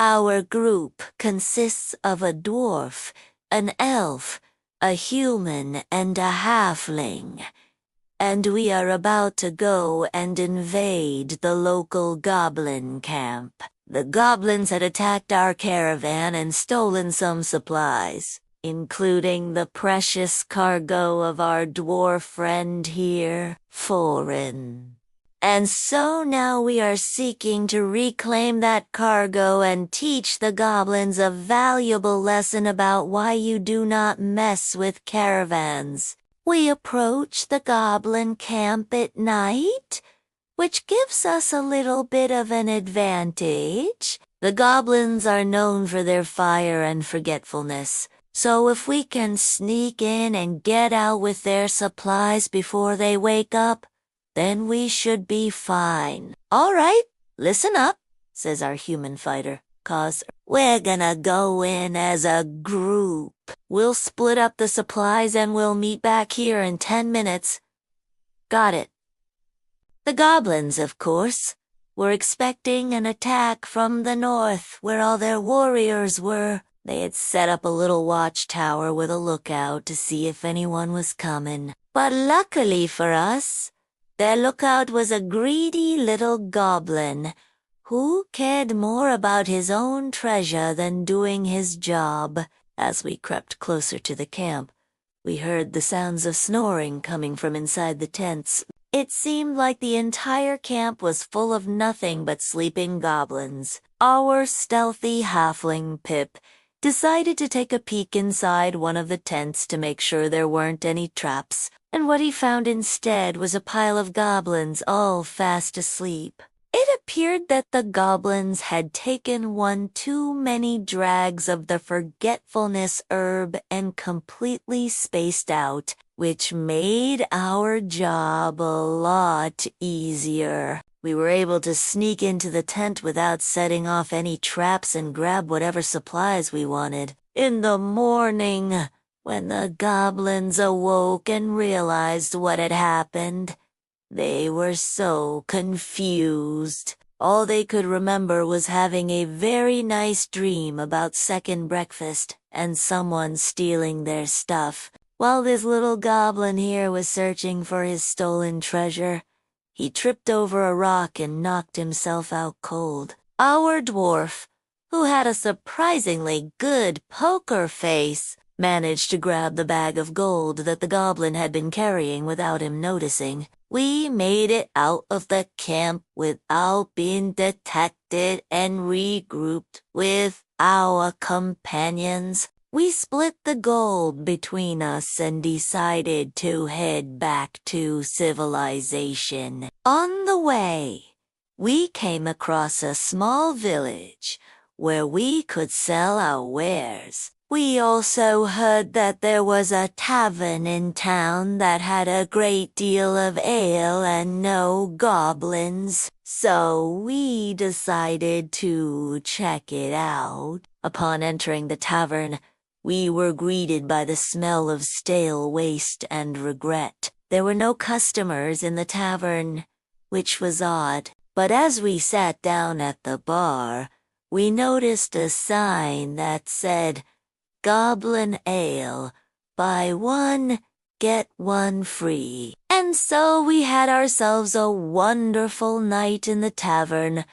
Our group consists of a dwarf, an elf, a human, and a halfling. And we are about to go and invade the local Goblin Camp. The goblins had attacked our caravan and stolen some supplies, including the precious cargo of our dwarf friend here, Foreign. And so now we are seeking to reclaim that cargo and teach the goblins a valuable lesson about why you do not mess with caravans. We approach the Goblin Camp at night, which gives us a little bit of an advantage. The goblins are known for their fire and forgetfulness, so if we can sneak in and get out with their supplies before they wake up, then we should be fine. All right, listen up, says our human fighter, 'cause we're gonna go in as a group. We'll split up the supplies and we'll meet back here in 10 minutes. Got it. The goblins, of course, were expecting an attack from the north, where all their warriors were. They had set up a little watchtower with a lookout to see if anyone was coming. But luckily for us, their lookout was a greedy little goblin who cared more about his own treasure than doing his job. As we crept closer to the camp, we heard the sounds of snoring coming from inside the tents. It seemed like the entire camp was full of nothing but sleeping goblins. Our stealthy halfling Pip decided to take a peek inside one of the tents to make sure there weren't any traps, and what he found instead was a pile of goblins all fast asleep. It appeared that the goblins had taken one too many drags of the forgetfulness herb and completely spaced out, which made our job a lot easier. We were able to sneak into the tent without setting off any traps and grab whatever supplies we wanted. In the morning, when the goblins awoke and realized what had happened, they were so confused. All they could remember was having a very nice dream about second breakfast and someone stealing their stuff. While this little goblin here was searching for his stolen treasure, he tripped over a rock and knocked himself out cold. Our dwarf, who had a surprisingly good poker face, managed to grab the bag of gold that the goblin had been carrying without him noticing. We made it out of the camp without being detected and regrouped with our companions. We split the gold between us and decided to head back to civilization. On the way, we came across a small village where we could sell our wares. We also heard that there was a tavern in town that had a great deal of ale and no goblins, so we decided to check it out. Upon entering the tavern, we were greeted by the smell of stale waste and regret. There were no customers in the tavern, which was odd, but as we sat down at the bar, we noticed a sign that said, "Goblin Ale, buy one, get one free." And so we had ourselves a wonderful night in the tavern,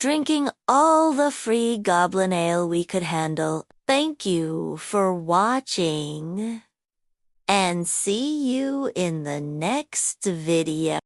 drinking all the free goblin ale we could handle. Thank you for watching, and see you in the next video.